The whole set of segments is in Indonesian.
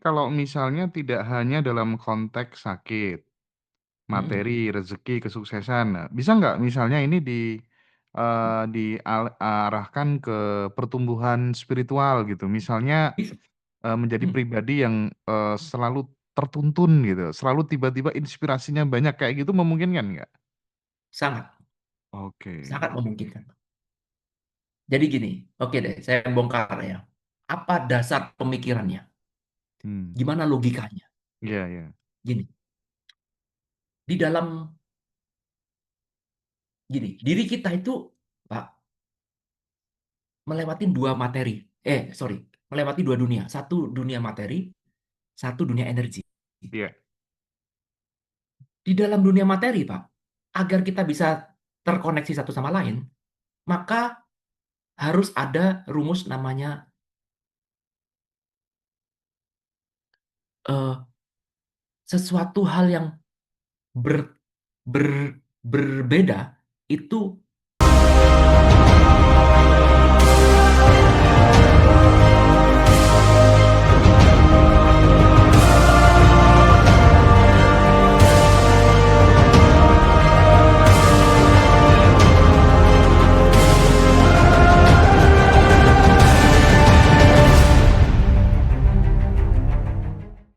kalau misalnya tidak hanya dalam konteks sakit, Mm-mm. materi, rezeki, kesuksesan, nah, bisa nggak misalnya ini diarahkan ke pertumbuhan spiritual gitu, misalnya Bisa. menjadi Mm. pribadi yang selalu tertuntun gitu, selalu tiba-tiba inspirasinya banyak kayak gitu memungkinkan nggak? Sangat, Oke. sangat memungkinkan. Jadi gini, oke deh, saya bongkar ya. Apa dasar pemikirannya? Hmm. Gimana logikanya? Iya, iya. Gini, di dalam diri kita itu, Pak, melewati dua materi. Sorry, melewati dua dunia. Satu dunia materi, satu dunia energi. Iya. Di dalam dunia materi, Pak, agar kita bisa terkoneksi satu sama lain, maka harus ada rumus namanya eh, sesuatu hal yang ber, ber, berbeda itu.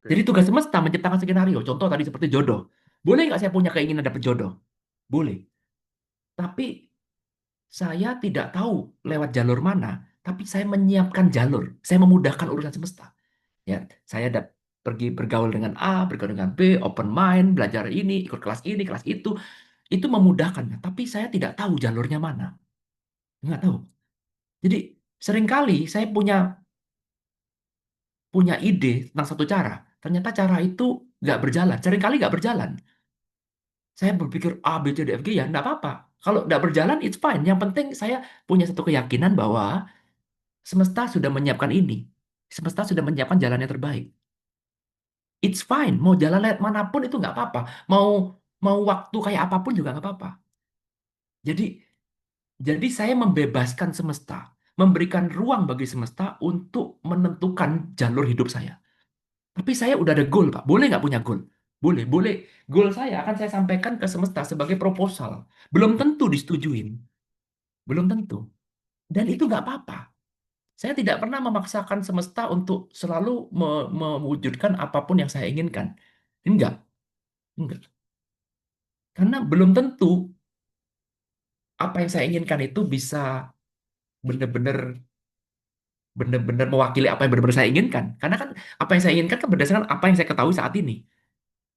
Jadi Oke. tugas semesta menciptakan skenario. Contoh tadi seperti jodoh. Boleh nggak saya punya keinginan dapat jodoh? Boleh. Tapi saya tidak tahu lewat jalur mana. Tapi saya menyiapkan jalur. Saya memudahkan urusan semesta. Ya, saya pergi bergaul dengan A, bergaul dengan B, open mind, belajar ini, kelas itu. Itu memudahkan. Tapi saya tidak tahu jalurnya mana. Nggak tahu. Jadi seringkali saya punya punya ide tentang satu cara. Ternyata cara itu nggak berjalan. Seringkali nggak berjalan. Saya berpikir A, B, C, D, F, G ya, nggak apa-apa. Kalau nggak berjalan, it's fine. Yang penting saya punya satu keyakinan bahwa semesta sudah menyiapkan ini. Semesta sudah menyiapkan jalan yang terbaik. It's fine. Mau jalan lewat manapun itu nggak apa-apa. Mau mau waktu kayak apapun juga nggak apa-apa. Jadi jadi saya membebaskan semesta, memberikan ruang bagi semesta untuk menentukan jalur hidup saya. Tapi saya udah ada goal, Pak. Boleh nggak punya goal? Boleh, boleh. Goal saya akan saya sampaikan ke semesta sebagai proposal. Belum tentu disetujuin. Belum tentu. Dan itu nggak apa-apa. Saya tidak pernah memaksakan semesta untuk selalu mewujudkan apapun yang saya inginkan. Enggak, enggak. Karena belum tentu apa yang saya inginkan itu bisa benar-benar benar-benar mewakili apa yang benar-benar saya inginkan. Karena kan apa yang saya inginkan kan berdasarkan apa yang saya ketahui saat ini.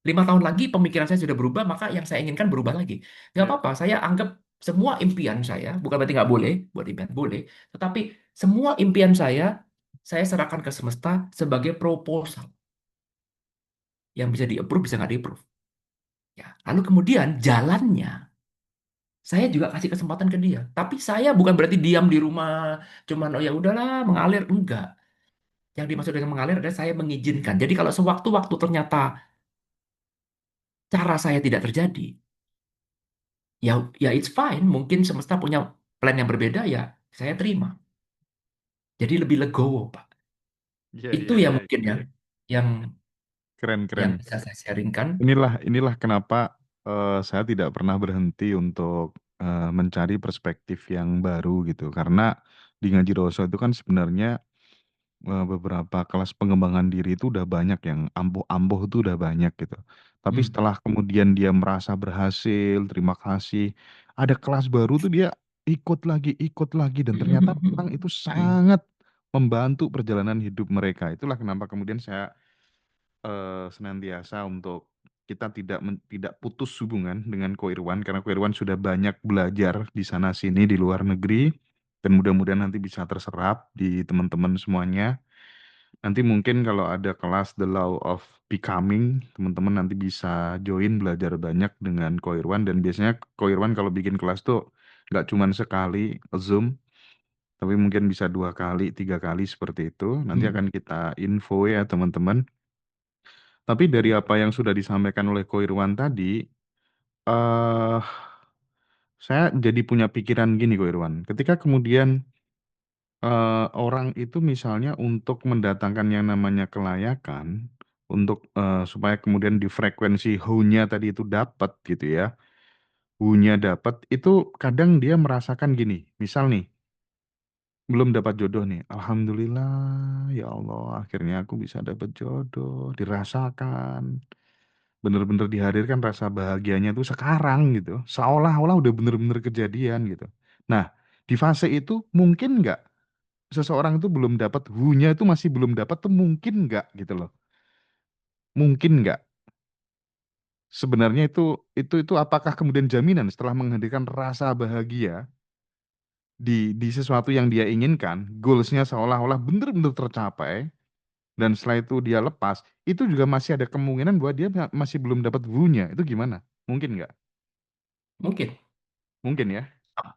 5 tahun lagi pemikiran saya sudah berubah, maka yang saya inginkan berubah lagi. Nggak Iya. apa-apa, saya anggap semua impian saya, bukan berarti nggak boleh, buat impian boleh, tetapi semua impian saya serahkan ke semesta sebagai proposal yang bisa di-approve, bisa nggak di-approve. Ya, lalu kemudian jalannya, saya juga kasih kesempatan ke dia. Tapi saya bukan berarti diam di rumah, cuman oh ya udahlah mengalir, enggak. Yang dimaksud dengan mengalir adalah saya mengizinkan. Jadi kalau sewaktu-waktu ternyata cara saya tidak terjadi, ya ya it's fine, mungkin semesta punya plan yang berbeda, ya saya terima, jadi lebih legowo, Pak. Iya, Itu iya, ya iya. mungkin ya yang Keren, yang keren. bisa saya sharingkan. Inilah kenapa saya tidak pernah berhenti untuk mencari perspektif yang baru gitu. Karena di Ngaji Roso itu kan sebenarnya beberapa kelas pengembangan diri itu udah banyak yang ampuh-ampuh itu udah banyak gitu. Tapi Hmm. setelah kemudian dia merasa berhasil, terima kasih, ada kelas baru tuh dia ikut lagi dan ternyata memang itu sangat membantu perjalanan hidup mereka. Itulah kenapa kemudian saya senantiasa untuk kita tidak putus hubungan dengan Ko Irwan karena Ko Irwan sudah banyak belajar di sana sini di luar negeri dan mudah-mudahan nanti bisa terserap di teman-teman semuanya. Nanti mungkin kalau ada kelas The Law of Becoming, teman-teman nanti bisa join belajar banyak dengan Ko Irwan dan biasanya Ko Irwan kalau bikin kelas tuh nggak cuma sekali Zoom, tapi mungkin bisa 2 kali, 3 kali seperti itu. Nanti Hmm. akan kita info ya teman-teman. Tapi dari apa yang sudah disampaikan oleh Ko Irwan tadi, eh saya jadi punya pikiran gini Ko Irwan. Ketika kemudian Orang itu misalnya untuk mendatangkan yang namanya kelayakan, untuk supaya kemudian di frekuensi nya tadi itu dapat gitu ya, nya dapat itu kadang dia merasakan gini, misal nih belum dapat jodoh nih, alhamdulillah ya Allah akhirnya aku bisa dapat jodoh, dirasakan, bener-bener dihadirkan rasa bahagianya tuh sekarang gitu, seolah-olah udah bener-bener kejadian gitu. Nah, di fase itu mungkin nggak seseorang itu belum dapat nya itu masih belum dapat tuh mungkin nggak gitu loh. Mungkin nggak. Sebenarnya itu apakah kemudian jaminan setelah menghadirkan rasa bahagia di sesuatu yang dia inginkan, goalsnya seolah-olah benar-benar tercapai, dan setelah itu dia lepas, itu juga masih ada kemungkinan bahwa dia masih belum dapat nya. Itu gimana? Mungkin nggak? Mungkin. Mungkin ya.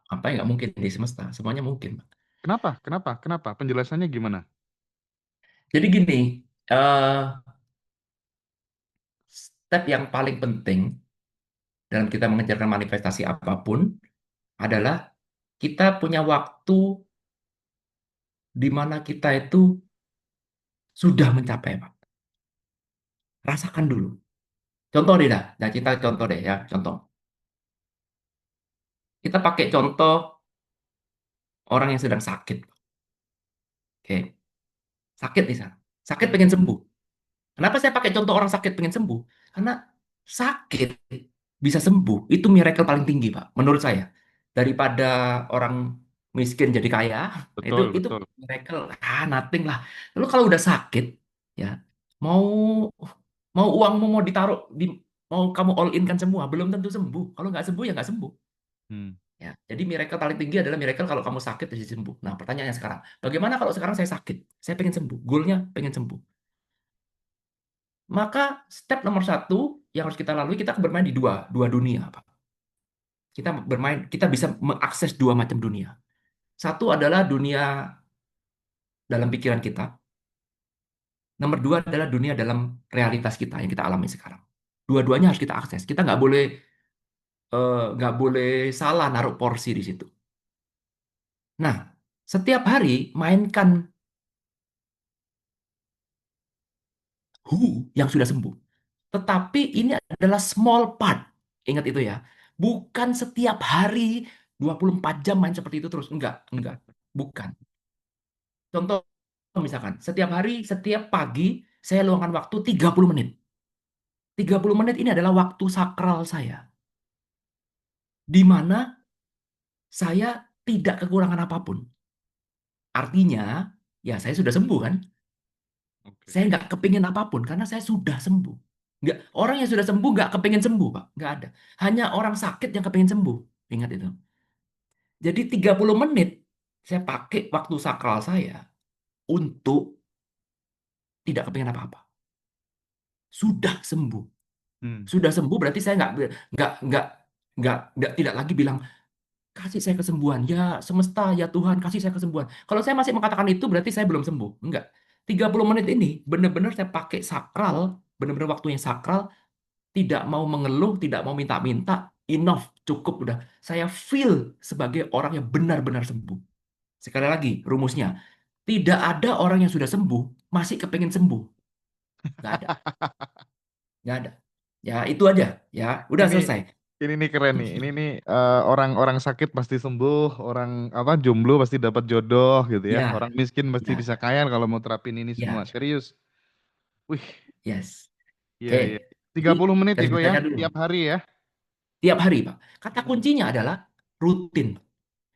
Apa yang nggak mungkin di semesta? Semuanya mungkin, Pak. Kenapa? Kenapa? Kenapa? Penjelasannya gimana? Jadi gini, eh step yang paling penting dalam kita mengejarkan manifestasi apapun adalah kita punya waktu di mana kita itu sudah mencapai, Pak. Rasakan dulu. Contoh deh dah. Nah, kita contoh deh ya, contoh. Kita pakai contoh orang yang sedang sakit. Oke, sakit nih, Sa. Sakit Hmm. pengen sembuh. Kenapa saya pakai contoh orang sakit pengen sembuh? Karena sakit bisa sembuh, itu miracle paling tinggi, Pak, menurut saya. Daripada orang miskin jadi kaya, itu Betul, itu betul. miracle, nothing lah. Lalu kalau udah sakit, ya, mau mau uangmu mau ditaruh mau kamu all in kan semua, belum tentu sembuh. Kalau nggak sembuh ya nggak sembuh. Hmm. Ya, jadi miracle paling tinggi adalah miracle kalau kamu sakit jadi sembuh. Nah, pertanyaannya sekarang, bagaimana kalau sekarang saya sakit? Saya pengen sembuh, goalnya pengen sembuh. Maka step nomor satu yang harus kita lalui, kita bermain di dua dunia, Pak. Kita bermain, kita bisa mengakses dua macam dunia. Satu adalah dunia dalam pikiran kita. Nomor dua adalah dunia dalam realitas kita yang kita alami sekarang. Dua-duanya harus kita akses. Kita nggak boleh salah naruh porsi di situ. Nah, setiap hari mainkan who yang sudah sembuh. Tetapi ini adalah small part. Ingat itu ya. Bukan setiap hari 24 jam main seperti itu terus. Enggak. Bukan. Contoh misalkan, setiap hari, setiap pagi, saya luangkan waktu 30 menit. 30 menit ini adalah waktu sakral saya. Di mana saya tidak kekurangan apapun. Artinya, ya saya sudah sembuh kan? Oke. Saya nggak kepingin apapun karena saya sudah sembuh. Nggak, orang yang sudah sembuh nggak kepingin sembuh, Pak. Nggak ada. Hanya orang sakit yang kepingin sembuh. Ingat itu. Jadi 30 menit saya pakai waktu sakral saya untuk tidak kepingin apa-apa. Sudah sembuh. Hmm. Sudah sembuh berarti saya nggak tidak lagi bilang kasih saya kesembuhan. Ya semesta, ya Tuhan kasih saya kesembuhan. Kalau saya masih mengatakan itu berarti saya belum sembuh. Enggak. 30 menit ini benar-benar saya pakai sakral, benar-benar waktunya sakral, tidak mau mengeluh, tidak mau minta-minta, enough, cukup udah. Saya feel sebagai orang yang benar-benar sembuh. Sekali lagi, rumusnya, tidak ada orang yang sudah sembuh masih kepengen sembuh. Nggak ada, nggak ada. Ya itu aja, ya udah Ini selesai. ini nih keren nih. Ini nih orang-orang sakit pasti sembuh, orang apa jomblo pasti dapat jodoh gitu ya. Orang Ya, miskin pasti ya, bisa kaya kalau mau terapin ini semua. ya, Serius. Wih, yes. iya Oke, iya. jadi 30 menit ya garis kok ya besarnya dulu. tiap hari ya. Tiap hari, Pak. Kata Hmm. kuncinya adalah rutin.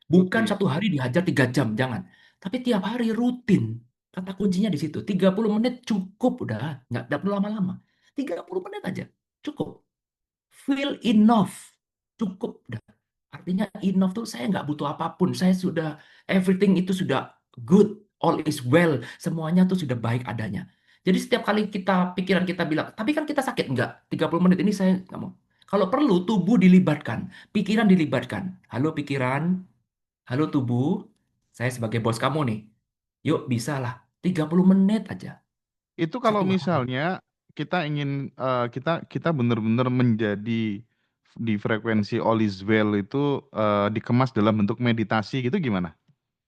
Bukan Rutin. satu hari dihajar 3 jam, jangan. Tapi tiap hari rutin. Kata kuncinya di situ. 30 menit cukup udah. Nggak perlu lama-lama. 30 menit aja. Cukup. Feel enough. Cukup udah. Artinya enough tuh saya nggak butuh apapun. Saya sudah, everything itu sudah good. All is well. Semuanya tuh sudah baik adanya. Jadi setiap kali pikiran kita bilang, tapi kan kita sakit. Enggak. 30 menit ini saya nggak mau. Kalau perlu, tubuh dilibatkan. Pikiran dilibatkan. Halo pikiran, halo tubuh, saya sebagai bos kamu nih. Yuk, bisa lah. 30 menit aja. Itu kalau Satu hari. misalnya kita ingin kita kita benar-benar menjadi di frekuensi all is well itu dikemas dalam bentuk meditasi gitu gimana?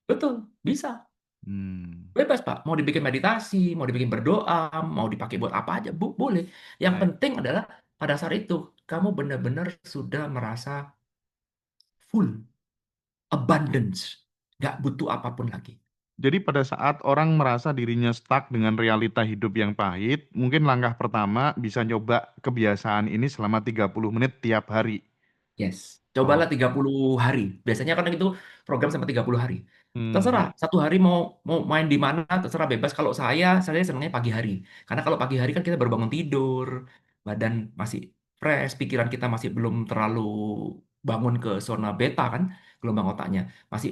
Betul, bisa. Hmm, Bebas, Pak. Mau dibikin meditasi, mau dibikin berdoa, mau dipakai buat apa aja, boleh. Yang baik. penting adalah pada saat itu kamu benar-benar sudah merasa full, abundance, nggak butuh apapun lagi. Jadi pada saat orang merasa dirinya stuck dengan realita hidup yang pahit, mungkin langkah pertama bisa nyoba kebiasaan ini selama 30 menit tiap hari. Yes. Oh, Cobalah 30 hari. Biasanya kan itu program sampai 30 hari. Terserah, hmm, satu hari mau mau main di mana, terserah bebas. Kalau saya senangnya pagi hari. Karena kalau pagi hari kan kita baru bangun tidur, badan masih fresh, pikiran kita masih belum terlalu bangun ke zona beta kan, gelombang otaknya. Masih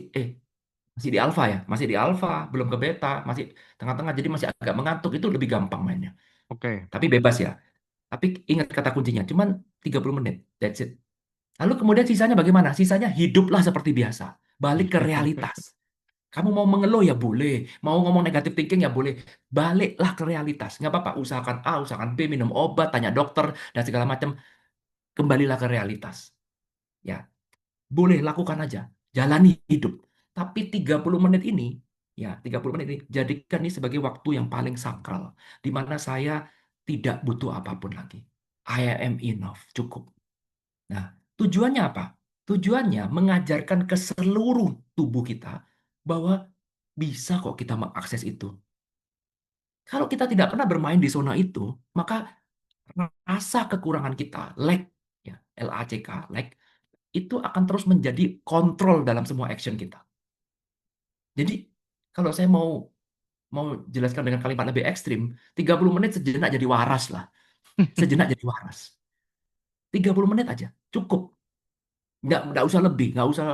masih di alfa ya, masih di alfa, belum ke beta, masih tengah-tengah jadi masih agak mengantuk, itu lebih gampang mainnya. oke. Tapi bebas ya. Tapi ingat kata kuncinya, cuman 30 menit. That's it. Lalu kemudian sisanya bagaimana? Sisanya hiduplah seperti biasa. Balik ke realitas. Kamu mau mengeluh ya boleh. Mau ngomong negatif thinking ya boleh. Baliklah ke realitas. Nggak apa-apa. Usahakan A, usahakan B, minum obat, tanya dokter, dan segala macam. Kembalilah ke realitas. Ya, boleh lakukan aja. Jalani hidup. Tapi 30 menit ini, ya 30 menit ini, jadikan ini sebagai waktu yang paling sakral. Di mana saya tidak butuh apapun lagi. I am enough. Cukup. Nah, tujuannya apa? Tujuannya mengajarkan ke seluruh tubuh kita bahwa bisa kok kita mengakses itu. Kalau kita tidak pernah bermain di zona itu, maka rasa kekurangan kita, lack, ya, LACK, lack, itu akan terus menjadi kontrol dalam semua action kita. Jadi, kalau saya mau mau jelaskan dengan kalimat lebih ekstrim, 30 menit sejenak jadi waras lah. Sejenak jadi waras. 30 menit aja, cukup. Nggak usah lebih, nggak usah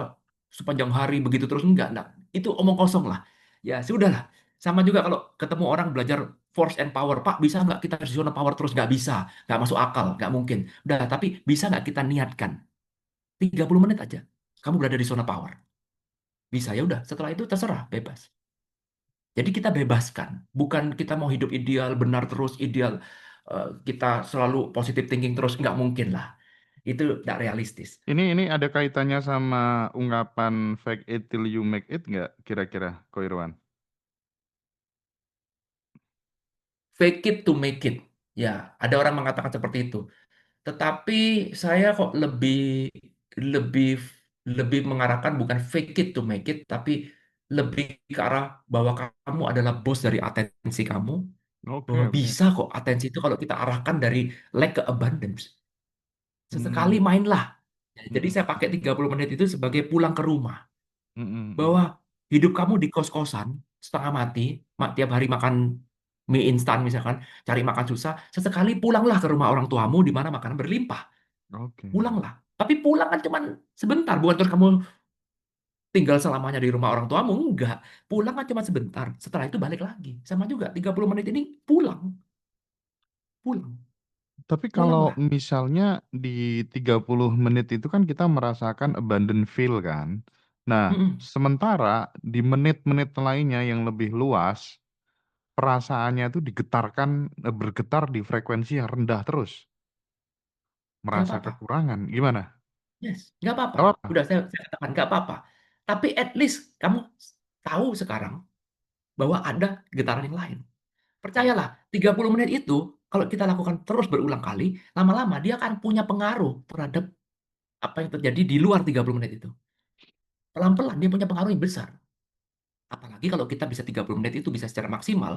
sepanjang hari begitu terus, enggak. Itu omong kosong lah. Ya, sudah lah. Sama juga kalau ketemu orang belajar force and power, Pak, bisa nggak kita di zona power terus? Nggak bisa, nggak masuk akal, nggak mungkin. Udah, tapi bisa nggak kita niatkan 30 menit aja, kamu berada di zona power. Bisa, ya udah, setelah itu terserah, bebas. Jadi kita bebaskan, bukan kita mau hidup ideal, benar terus, ideal, kita selalu positive thinking terus, nggak mungkin lah. Itu nggak realistis. Ini ada kaitannya sama ungkapan fake it till you make it nggak kira-kira, Ko Irwan? Fake it to make it. Ya, ada orang mengatakan seperti itu. Tetapi saya kok lebih lebih mengarahkan bukan fake it to make it, tapi lebih ke arah bahwa kamu adalah bos dari atensi kamu, Oke, bahwa oke. bisa kok atensi itu kalau kita arahkan dari lack ke abundance. Sesekali Hmm, mainlah. Ya, jadi mm, saya pakai 30 menit itu sebagai pulang ke rumah. Bahwa mm. hidup kamu di kos-kosan, setengah mati, tiap hari makan mie instan misalkan, cari makan susah, sesekali pulanglah ke rumah orang tuamu di mana makanan berlimpah. Oke. Pulanglah. Tapi pulang kan cuman sebentar, bukan terus kamu tinggal selamanya di rumah orang tuamu, enggak. Pulang kan cuma sebentar, setelah itu balik lagi. Sama juga, 30 menit ini pulang, pulang, Tapi kalau pulanglah. misalnya di 30 menit itu kan kita merasakan abundant feel kan. Nah, Mm-mm. sementara di menit-menit lainnya yang lebih luas, perasaannya itu digetarkan, bergetar di frekuensi yang rendah terus. Nggak Merasa apa-apa. kekurangan. Gimana? Yes, nggak apa-apa. Gak apa-apa. Udah saya katakan, nggak apa-apa. Tapi at least kamu tahu sekarang bahwa ada getaran yang lain. Percayalah, 30 menit itu kalau kita lakukan terus berulang kali, lama-lama dia akan punya pengaruh terhadap apa yang terjadi di luar 30 menit itu. Pelan-pelan dia punya pengaruh yang besar. Apalagi kalau kita bisa 30 menit itu bisa secara maksimal,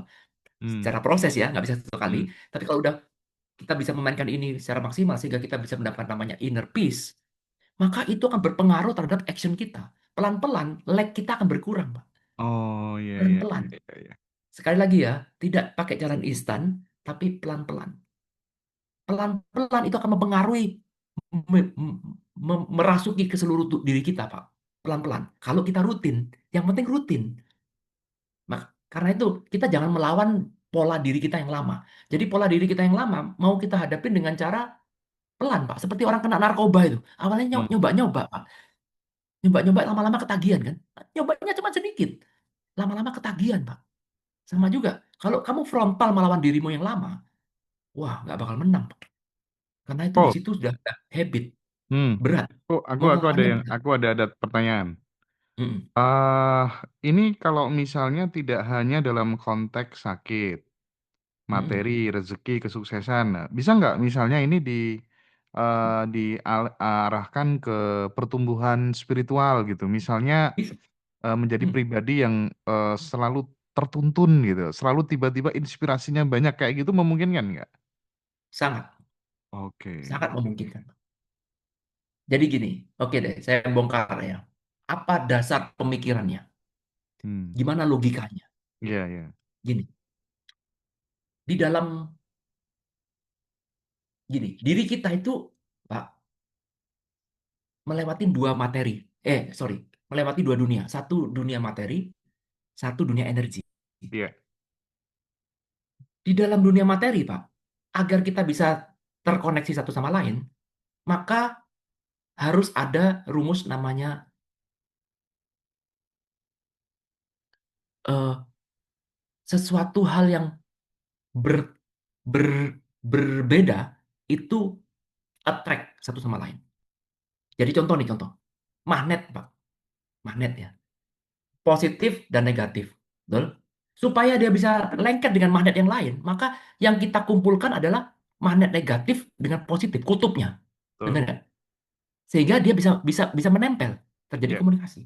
Hmm, secara proses ya, nggak bisa satu kali. hmm. Tapi kalau udah kita bisa memainkan ini secara maksimal sehingga kita bisa mendapatkan namanya inner peace, maka itu akan berpengaruh terhadap action kita. Pelan-pelan, lag kita akan berkurang, Pak. Oh, iya, iya, Pelan-pelan. iya, iya, iya. Sekali lagi ya, tidak pakai jalan instan, tapi pelan-pelan. Pelan-pelan itu akan mempengaruhi, merasuki ke seluruh diri kita, Pak. Pelan-pelan. Kalau kita rutin, yang penting rutin. Karena itu, kita jangan melawan pola diri kita yang lama. Jadi pola diri kita yang lama, mau kita hadapin dengan cara pelan, Pak. Seperti orang kena narkoba itu. Awalnya Hmm. nyoba-nyoba, Pak. Nyoba-nyoba lama-lama ketagihan, kan? Nyobanya cuma sedikit. Lama-lama ketagihan, Pak. Sama juga, kalau kamu frontal melawan dirimu yang lama, wah, nggak bakal menang, Pak. Karena itu di Oh, situ sudah habit, hmm. berat. Aku Mau ada ngelawannya yang, berat. aku ada pertanyaan. Mm-mm. Ini kalau misalnya tidak hanya dalam konteks sakit, materi, Mm-mm. rezeki, kesuksesan, nah, bisa nggak misalnya ini diarahkan ke pertumbuhan spiritual gitu, misalnya Bisa. menjadi Mm. pribadi yang selalu tertuntun gitu, selalu tiba-tiba inspirasinya banyak kayak gitu memungkinkan nggak? Sangat, Oke. sangat memungkinkan. Jadi gini, oke deh, saya bongkar ya. Apa dasar pemikirannya? Hmm. Gimana logikanya? Iya, iya. Gini, di dalam diri kita itu, Pak, melewati dua materi. Sorry, melewati dua dunia. Satu dunia materi, satu dunia energi. Iya, Di dalam dunia materi, Pak, agar kita bisa terkoneksi satu sama lain, maka harus ada rumus namanya eh, sesuatu hal yang ber, ber- berbeda itu attract satu sama lain. Jadi contoh nih, contoh. Magnet, Pak. Magnet ya. Positif dan negatif. Betul? Supaya dia bisa lengket dengan magnet yang lain, maka yang kita kumpulkan adalah magnet negatif dengan positif, kutubnya. Benar betul. nggak? Sehingga dia bisa bisa bisa menempel, terjadi Iya. komunikasi.